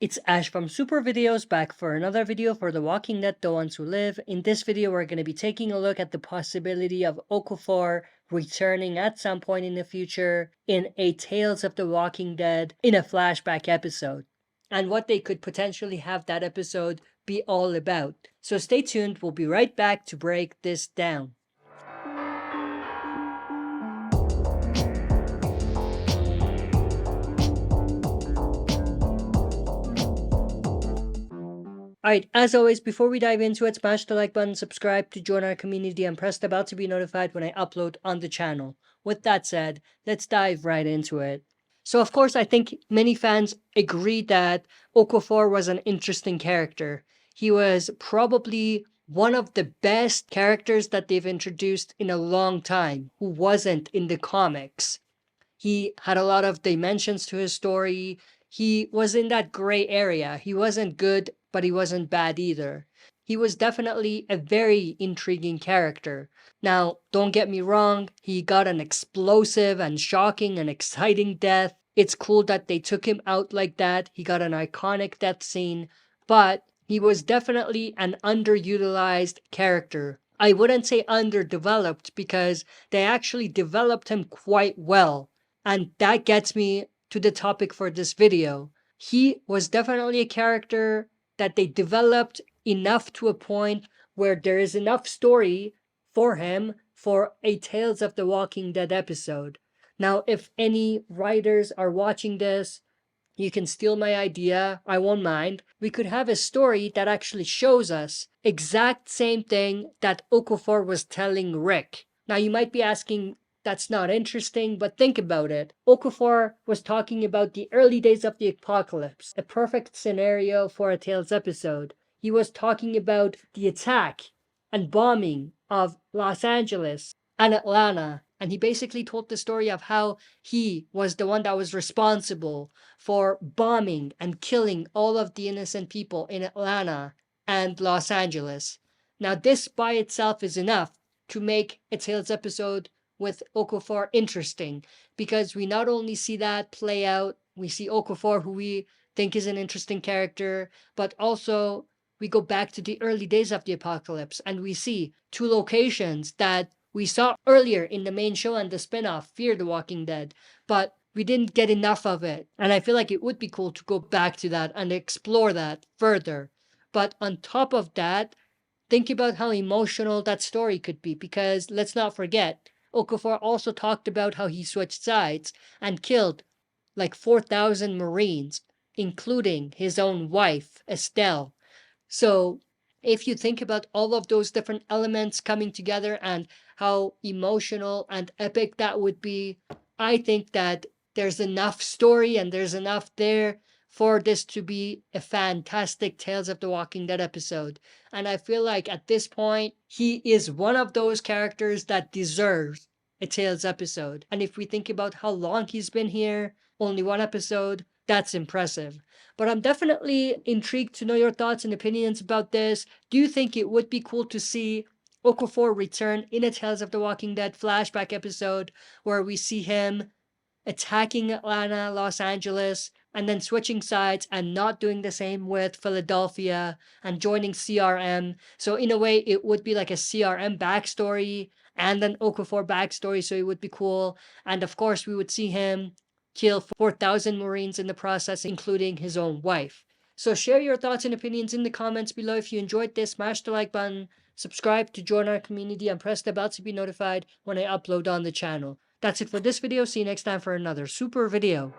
It's Ash from SuperVideos back for another video for The Walking Dead: The Ones Who Live. In this video, we're going to be taking a look at the possibility of Okafor returning at some point in the future in a Tales of the Walking Dead in a flashback episode, and what they could potentially have that episode be all about. So stay tuned, we'll be right back to break this down. Alright, as always, before we dive into it, smash the like button, subscribe to join our community, and press the bell to be notified when I upload on the channel. With that said, let's dive right into it. So of course, I think many fans agree that Okafor was an interesting character. He was probably one of the best characters that they've introduced in a long time, who wasn't in the comics. He had a lot of dimensions to his story. He was in that gray area. He wasn't good, but he wasn't bad either. He was definitely a very intriguing character. Now, don't get me wrong, he got an explosive and shocking and exciting death. It's cool that they took him out like that. He got an iconic death scene, but he was definitely an underutilized character. I wouldn't say underdeveloped because they actually developed him quite well. And that gets me to the topic for this video. He was definitely a character that they developed enough to a point where there is enough story for him for a Tales of the Walking Dead episode. Now, if any writers are watching this, you can steal my idea, I won't mind. We could have a story that actually shows us exact same thing that Okafor was telling Rick. Now, you might be asking, that's not interesting, but think about it. Okafor was talking about the early days of the apocalypse, a perfect scenario for a Tales episode. He was talking about the attack and bombing of Los Angeles and Atlanta, and he basically told the story of how he was the one that was responsible for bombing and killing all of the innocent people in Atlanta and Los Angeles. Now, this by itself is enough to make a Tales episode with Okafor interesting, because we not only see that play out, we see Okafor, who we think is an interesting character, but also we go back to the early days of the apocalypse and we see two locations that we saw earlier in the main show and the spin-off, Fear the Walking Dead, but we didn't get enough of it. And I feel like it would be cool to go back to that and explore that further. But on top of that, think about how emotional that story could be, because let's not forget, Okafor also talked about how he switched sides and killed like 4,000 Marines, including his own wife, Estelle. So if you think about all of those different elements coming together and how emotional and epic that would be, I think that there's enough story and there's enough there for this to be a fantastic Tales of the Walking Dead episode. And I feel like at this point, he is one of those characters that deserves a Tales episode. And if we think about how long he's been here, only one episode, that's impressive. But I'm definitely intrigued to know your thoughts and opinions about this. Do you think it would be cool to see Okafor return in a Tales of the Walking Dead flashback episode where we see him attacking Atlanta, Los Angeles, and then switching sides and not doing the same with Philadelphia and joining CRM? So in a way, it would be like a CRM backstory and an Okafor backstory, so it would be cool. And of course, we would see him kill 4,000 Marines in the process, including his own wife. So share your thoughts and opinions in the comments below. If you enjoyed this, smash the like button, subscribe to join our community, and press the bell to be notified when I upload on the channel. That's it for this video. See you next time for another super video.